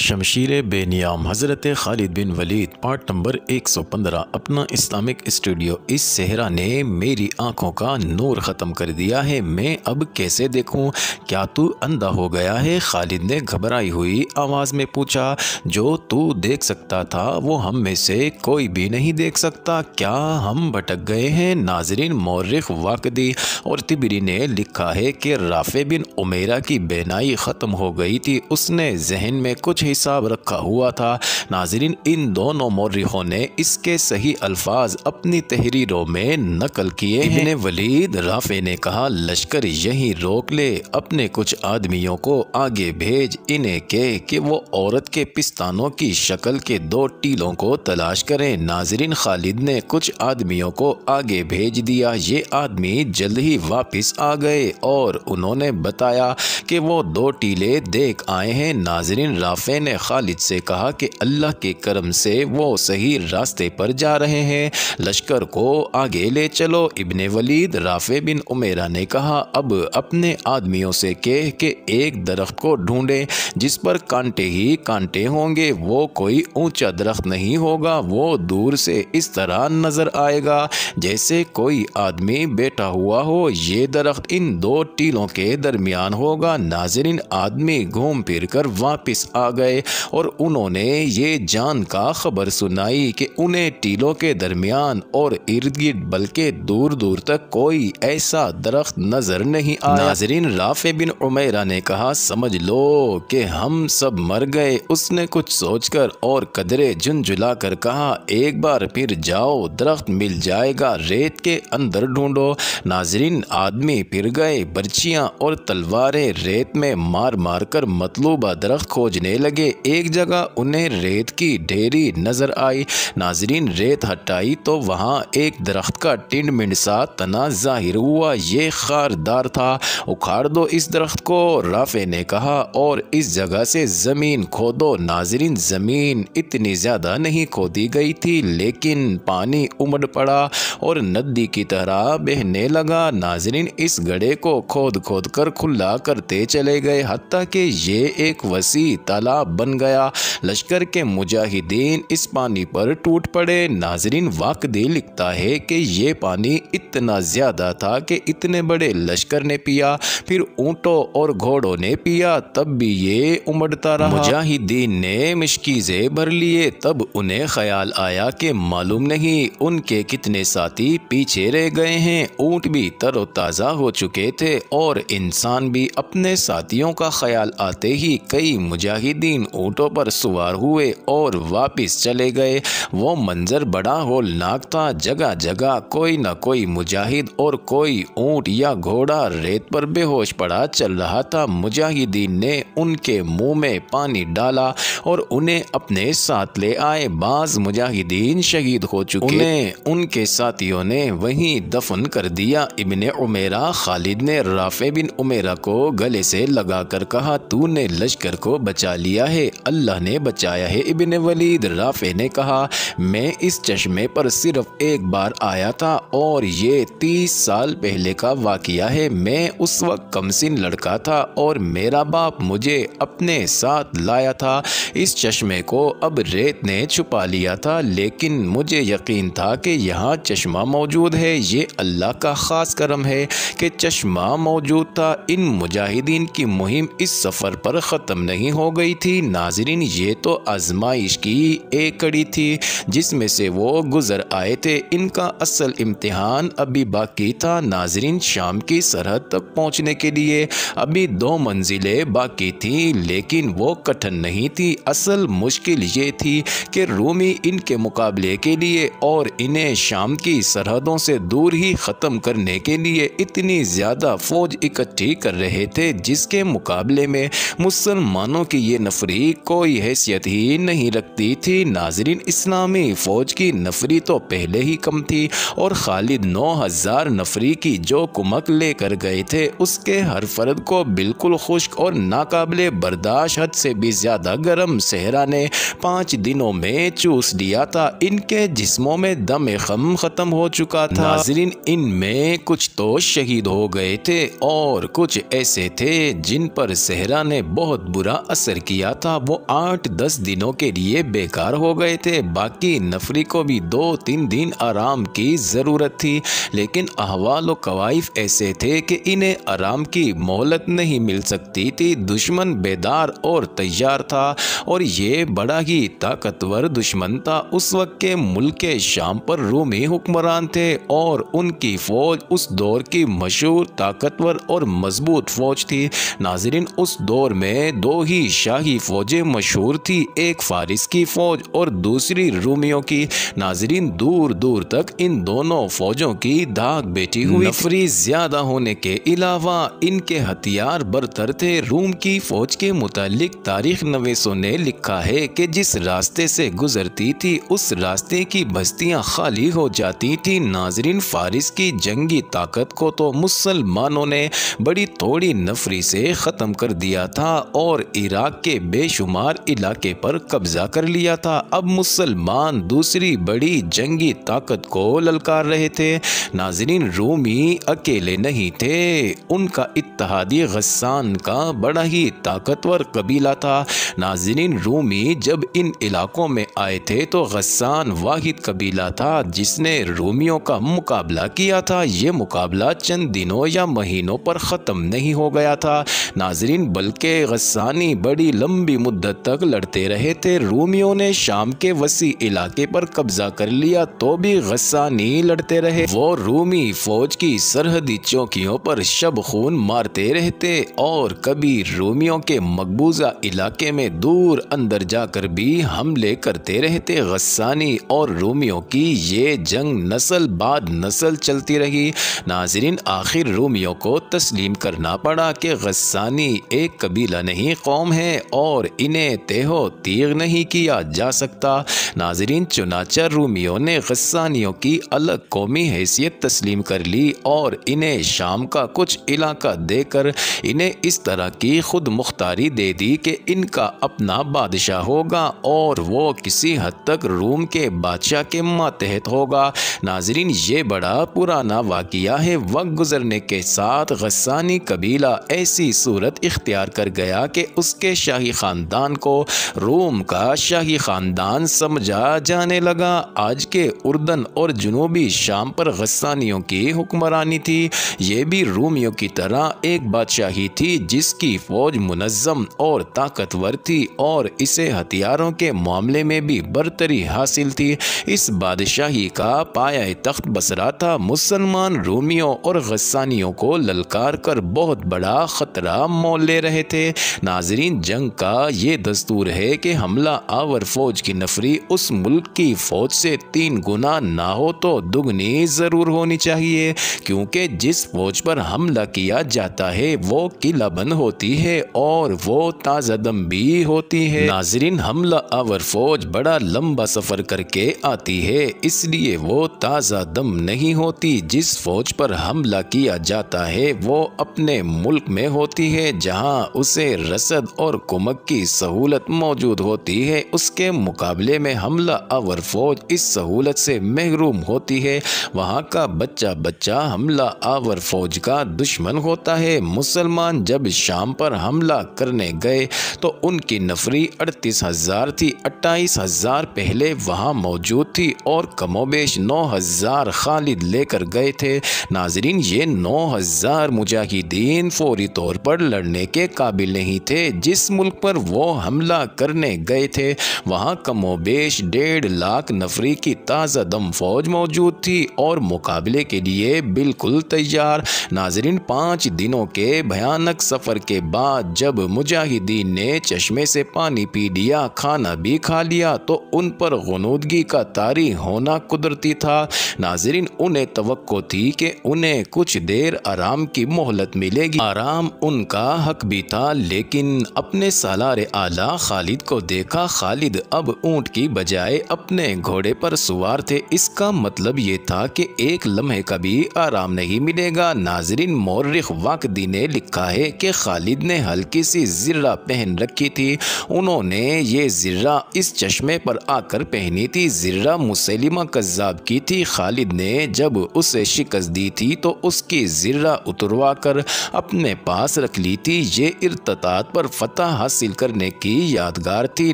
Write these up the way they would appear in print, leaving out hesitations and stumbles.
शमशीर बेनियाम हज़रत खालिद बिन Waleed part number 115। अपना Islamic studio. इस सेहरा ने मेरी आंखों का नूर ख़त्म कर दिया है, मैं अब कैसे देखूं? क्या तू अंधा हो गया है? खालिद ने घबराई हुई आवाज़ में पूछा। जो तू देख सकता था वो हम में से कोई भी नहीं देख सकता। क्या हम भटक गए हैं? नाजरीन, मौरिख वाकदी और तिबरी ने लिखा है कि राफे बिन उमेरा की बेनाई ख़त्म हो गई थी, उसने जहन में कुछ हिसाब रखा हुआ था। नाजरीन, इन दोनों मौरिखों ने इसके सही अल्फाज अपनी तहरीरों में नकल किए हैं। इब्ने वलीद राफे ने कहा, लश्कर यहीं रोक ले, अपने कुछ आदमियों को आगे भेज, इन्हें कह कि वो औरत के पिस्तानों की शक्ल के 2 टीलों को तलाश करें। नाजरीन, खालिद ने कुछ आदमियों को आगे भेज दिया। ये आदमी जल्द ही वापस आ गए और उन्होंने बताया कि वो 2 टीले देख आए हैं। नाजरीन, राफे ने खालिद से कहा कि अल्लाह के करम से वो सही रास्ते पर जा रहे हैं, लश्कर को आगे ले चलो। इब्ने वलीद राफे बिन उमेरा ने कहा, अब अपने आदमियों से कह कि एक दरख्त को ढूंढें जिस पर कांटे ही कांटे होंगे। वो कोई ऊंचा दरख्त नहीं होगा, वो दूर से इस तरह नजर आएगा जैसे कोई आदमी बैठा हुआ हो। ये दरख्त इन 2 टीलों के दरमियान होगा। नाजरीन, आदमी घूम फिर कर वापस आ गए और उन्होंने ये जान का खबर सुनाई कि उन्हें टीलों के दरमियान और इर्द गिर्द बल्कि दूर दूर तक कोई ऐसा दरख्त नजर नहीं आया। नाजरीन, राफे बिन उमेरा ने कहा, समझ लो कि हम सब मर गए। उसने कुछ सोचकर और कदरे झुंझुला कर कहा, एक बार फिर जाओ, दरख्त मिल जाएगा, रेत के अंदर ढूंढो। नाजरीन, आदमी फिर गए, बर्चियां और तलवारें रेत में मार मार कर मतलूबा दरख्त खोजने लगे। एक जगह उन्हें रेत की ढेरी नजर आई। नाजरीन, रेत हटाई तो वहाँ एक दरख्त का टिंड मिंड सा तना जाहिर हुआ। ये खारदार था। उखाड़ दो इस दरख्त को, राफे ने कहा, और इस जगह से ज़मीन खोदो। नाजरीन, ज़मीन इतनी ज़्यादा नहीं खोदी गई थी, लेकिन पानी उमड़ पड़ा और नदी की तरह बहने लगा। नाजरीन, इस गड्ढे को खोद खोद कर खुला करते चले गए, हत्ता कि ये एक वसी तालाब बन गया। लश्कर के मुजाहिदीन इस पानी पर टूट पड़े। नाजरीन, वाकदी लिखता है कि ये पानी इतना ज़्यादा था कि इतने बड़े लश्कर ने पिया, फिर ऊँटों और घोड़ों ने पिया, तब भी ये उमड़ता रहा। मुजाहिदीन ने मिशकीज़े भर लिए। तब उन्हें ख्याल आया कि मालूम नहीं उनके कितने साथी पीछे रह गए हैं। ऊँट भी तरोताज़ा हो चुके थे और इंसान भी। अपने साथियों का ख्याल आते ही कई मुजाहिदीन ऊँटों पर सवार हुए और वापस चले गए। वो मंजर बड़ा होलनाक था। जगह जगह कोई न कोई मुजाहिद और कोई ऊँट या घोड़ा रेत पर बेहोश पड़ा चल रहा था। मुजाहिदीन ने उनके मुंह में पानी डाला और उन्हें अपने साथ ले आए। बाज मुजाहिदीन शहीद हो चुके, उन्हें उनके साथियों ने वहीं दफन कर दिया। इब्ने उमेरा खालिद ने राफे बिन उमेरा को गले से लगाकर कहा, तूने लश्कर को बचा लिया है, अल्लाह ने बचाया है। इब्ने वलीद राफे ने कहा, मैं इस चश्मे पर सिर्फ एक बार आया था और ये 30 साल पहले का वाक़िया है। मैं उस वक्त कमसिन लड़का था और मेरा बाप मुझे अपने साथ लाया था। इस चश्मे को अब रेत ने छुपा लिया था, लेकिन मुझे यकीन था कि यहाँ चश्मा मौजूद है। ये अल्लाह का ख़ास करम है कि चश्मा मौजूद था। इन मुजाहिदीन की मुहिम इस सफ़र पर ख़त्म नहीं हो गई थी। नाजरीन, ये तो आजमाइश की एक कड़ी थी जिसमें से वो गुजर आए थे। इनका असल इम्तिहान अभी बाकी था। नाजरीन, शाम की सरहद तक पहुँचने के लिए अभी 2 मंजिलें बाकी थी, लेकिन वो कठिन नहीं थी। असल मुश्किल ये थी कि रूमी इनके मुकाबले के लिए और इन्हें शाम की सरहदों से दूर ही ख़त्म करने के लिए इतनी ज़्यादा फ़ौज इकट्ठी कर रहे थे, जिसके मुकाबले में मुसलमानों की ये नफरी कोई हैसियत ही नहीं रखती थी। नाजरीन, इस्लामी फ़ौज की नफरी तो पहले ही कम थी और खालिद 9000 नफरी की जो कुमक लेकर गए थे, उसके हर फर्द को बिल्कुल खुश्क और नाकाबिले बर्दाश्त हद से भी ज़्यादा गर्म सहरा ने 5 दिनों में चूस लिया था। इनके जिस्मों में दम खम ख़त्म हो चुका था। नाजरीन, इनमें कुछ तो शहीद हो गए थे और कुछ ऐसे थे जिन पर सहरा ने बहुत बुरा असर किया था वो 8-10 दिनों के लिए बेकार हो गए थे। बाकी नफरी को भी 2-3 दिन आराम की ज़रूरत थी, लेकिन अहवाल व कवाइफ ऐसे थे कि इन्हें आराम की मोहलत नहीं मिल सकती थी। दुश्मन बेदार और तैयार था और ये बड़ा ही ताकतवर दुश्मन था। उस वक्त के मुल्क शाम पर रूमी हुक्मरान थे और उनकी फौज उस दौर की मशहूर ताकतवर और मजबूत फौज थी। नाज़रीन, उस दौर में दो ही शाही फौजें मशहूर थी, एक फारिस की फौज और दूसरी रूमियों की। नाज़रीन, दूर दूर तक इन दोनों फौजों की धाक बैठी हुई। नफरी ज्यादा होने के अलावा इनके हथियार बरतर थे। रूम की फौज के मुतालिक तारीख नवीसों ने लिखा है कि जिस रास्ते से गुजरती थी उस रास्ते की बस्तियां खाली हो जाती थी। नाज़रीन, फारिस की जंगी ताकत को तो मुसलमानों ने बड़ी थोड़ी नफरी से ख़त्म कर दिया था और इराक के बेशुमार इलाके पर कब्जा कर लिया था। अब मुसलमान दूसरी बड़ी जंगी ताकत को ललकार रहे थे। नाज़रीन, रूमी अकेले नहीं थे, उनका इत्तेहादी गस्सान का बड़ा ही ताकतवर कबीला था। नाज़रीन, रूमी जब इन इलाकों में आए थे तो गस्सान वाहिद कबीला था जिसने रूमियों का मुकाबला किया था। ये मुकाबला चंद दिनों या महीनों पर ख़त्म नहीं हो गया था नाज़रीन, बल्कि गस्सानी बड़ी लंबी मुद्दत तक लड़ते रहे थे। रूमियों ने शाम के वसी इलाके पर कब्जा कर लिया तो भी गस्सानी लड़ते रहे। वो रूमी फौज की सरहदी चौकियों पर शब खून मारते रहते और कभी रूमियों के मकबूजा इलाके में दूर अंदर जाकर भी हमले करते रहते। गस्सानी और रूमियों की ये जंग नस्ल बाद नस्ल चलती रही। नाज़रीन, आखिर रूमियों को तस्लीम करना पड़ा कि गस्सानी एक कबीला नहीं कौम है और इन्हें तेहो तीग नहीं किया जा सकता। नाज़रीन, चुनाचा रूमियों ने गस्सानियों की अलग कौमी हैसियत तस्लीम कर ली और इन्हें शाम का कुछ इलाका देकर इन्हें इस तरह की खुद मुख्तारी दे दी कि इनका अपना बादशाह होगा और वो किसी हद तक रूम के बादशाह के मातहत होगा। नाज़रीन, ये बड़ा पुराना वाक़िया है। वक्त गुजरने के साथ गस्सानी कबीला ऐसी सूरत इख्तियार कर गया कि उसके शाही ख़ानदान को रोम का शाही ख़ानदान समझा जाने लगा। आज के उर्दन और जुनूबी शाम पर गस्सानियों की हुक्मरानी थी। ये भी रूमियों की तरह एक बादशाही थी जिसकी फौज मुनज़्ज़म और ताकतवर थी और इसे हथियारों के मामले में भी बरतरी हासिल थी। इस बादशाही का पाया तख्त बसरा था। मुसलमान रूमियों और गस्सानियों को ललकार कर बहुत बड़ा ख़तरा मोल ले रहे थे। नाज़रीन, जंग का ये दस्तूर है कि हमला आवर फौज की नफरी उस मुल्क की फौज से 3 गुना ना हो तो दुगनी ज़रूर होनी चाहिए, क्योंकि जिस फौज पर हमला किया जाता है वो किलाबंद होती है और वो ताज़ा दम भी होती है। नाज़रीन, हमला आवर फौज बड़ा लंबा सफ़र करके आती है, इसलिए वो ताज़ा दम नहीं होती। जिस फौज पर हमला किया जाता है वो अपने मुल्क में होती है जहां उसे रसद और कुमक की सहूलत मौजूद होती है। उसके मुकाबले में हमला आवर फौज इस सहूलत से महरूम होती है। वहां का बच्चा बच्चा हमला आवर फौज का दुश्मन होता है। मुसलमान जब शाम पर हमला करने गए तो उनकी नफरी 38,000 थी। 28,000 पहले वहां मौजूद थी और कमोबेश 9,000 खालिद लेकर गए थे। नाज़रीन, ये 9,000 मुजाहिदीन फौरी तौर पर लड़ने के काबिल नहीं थे। जिस मुल्क पर वो हमला करने गए थे वहाँ कमोबेश 1.5 लाख नफरी की ताज़ा दम फौज मौजूद थी और मुकाबले के लिए बिल्कुल तैयार। नाज़रीन, 5 दिनों के भयानक सफ़र के बाद जब मुजाहिदीन ने चश्मे से पानी पी लिया, खाना भी खा लिया, तो उन पर गुनूदगी का तारी होना कुदरती था। नाज़रीन, उन्हें तवक्को थी कि उन्हें कुछ देर आराम की मोहलत मिलेगी। आराम उनका हक भी था, लेकिन अपने सालार आला खालिद को देखा। खालिद अब ऊंट की बजाय अपने घोड़े पर सवार थे। इसका मतलब ये था कि एक लम्हे का भी आराम नहीं मिलेगा। नाज़रीन, मौर्रिख वाकदी ने लिखा है कि खालिद ने हल्की सी ज़िर्रा पहन रखी थी। उन्होंने ये ज़िर्रा इस चश्मे पर आकर पहनी थी। ज़िर्रा मुसैलिमा कज़्ज़ाब की थी। खालिद ने जब उसे शिकस्त दी थी तो उसकी ज़िर्रा उतरवा कर अपने पास रख ली थी। ये इर्तदाद पर फतह हासिल हासिल करने की यादगार थी।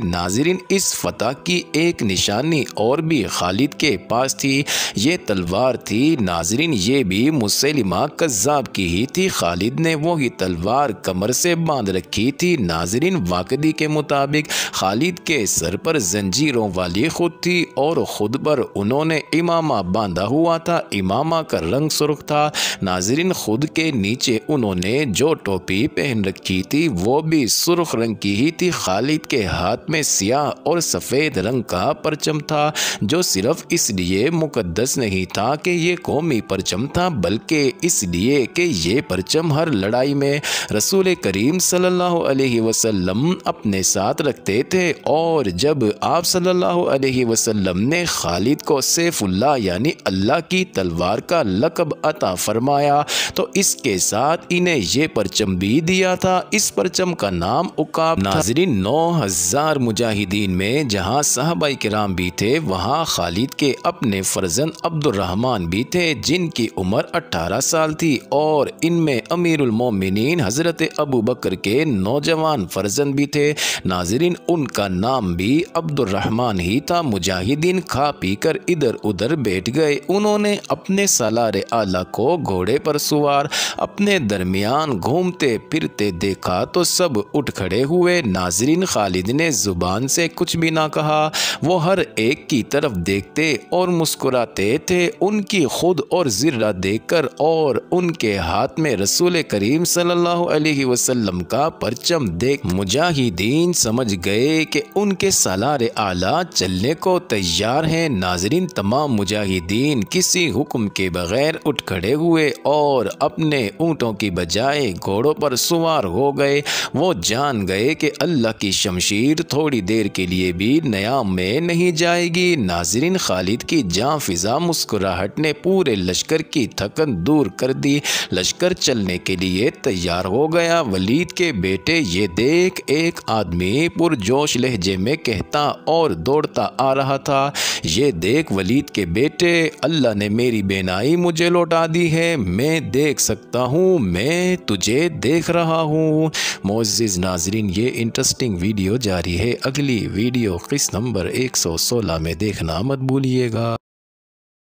नाज़रीन, इस फतह की एक निशानी और भी खालिद के पास थी, ये तलवार थी। नाज़रीन, ये भी मुसैलिमा कज़्ज़ाब की ही थी। खालिद ने वही तलवार कमर से बांध रखी थी। नाज़रीन, वाक़दी के मुताबिक खालिद के सर पर जंजीरों वाली खुद थी और खुद पर उन्होंने इमामा बांधा हुआ था। इमामा का रंग सुर्ख था। नाज़रीन, खुद के नीचे उन्होंने जो टोपी पहन रखी थी वो भी सुर्ख रंग की ही थी। खालिद के हाथ में सियाह और सफ़ेद रंग का परचम था, जो सिर्फ इसलिए मुकद्दस नहीं था कि ये कौमी परचम था, बल्कि इसलिए कि ये परचम हर लड़ाई में रसूल करीम सल्लल्लाहु अलैहि वसल्लम अपने साथ रखते थे। और जब आप सल्लल्लाहु अलैहि वसल्लम ने खालिद को सैफुल्लाह यानी अल्लाह की तलवार का लक़ब अता फरमाया तो इसके साथ इन्हें ये परचम भी दिया था। इस परचम का नाम उकाब। नाज़रीन, 9000 मुजाहिदीन में जहाँ सहाबाए किराम भी थे, वहाँ खालिद के अपने फर्जंद अब्दुर्रहमान भी थे, जिनकी उम्र 18 साल थी और इनमें अमीरुल मोमिनीन हज़रत अबू बकर के नौजवान फर्जंद भी थे। नाज़रीन, उनका नाम भी अब्दुर्रहमान ही था। मुजाहिदीन खा पी कर इधर उधर बैठ गए। उन्होंने अपने सालार आला को घोड़े पर सवार अपने दरमियान घूमते फिरते देखा तो सब उठ खड़े हुए। नाज़रीन, खालिद ने जुबान से कुछ भी ना कहा, वो हर एक की तरफ देखते और मुस्कुराते थे। उनकी खुद और ज़िर्रा देखकर और उनके हाथ में रसूल करीम सल्लल्लाहु अलैहि वसल्लम का परचम देख मुजाहिदीन समझ गए कि उनके सालार आला चलने को तैयार हैं। नाज़रीन, तमाम मुजाहिदीन किसी हुक्म के बगैर उठ खड़े हुए और अपने ऊँटों की बजाय घोड़ों पर सवार हो गए। वो जान गए कि अल्लाह की शमशीर थोड़ी देर के लिए भी न्याम में नहीं जाएगी। नाज़रीन, खालिद की जाँ फिजा मुस्कुराहट ने पूरे लश्कर की थकन दूर कर दी। लश्कर चलने के लिए तैयार हो गया। वलीद के बेटे, ये देख, एक आदमी पुरजोश लहजे में कहता और दौड़ता आ रहा था। ये देख वलीद के बेटे, अल्लाह ने मेरी बेनाई मुझे लौटा दी है, मैं देख सकता हूँ, मैं तुझे देख रहा हूँ। मोअज़्ज़िज़ नाज़रीन, ये इंटरेस्टिंग वीडियो जारी है। अगली वीडियो किस्त नंबर 116 में देखना मत भूलिएगा।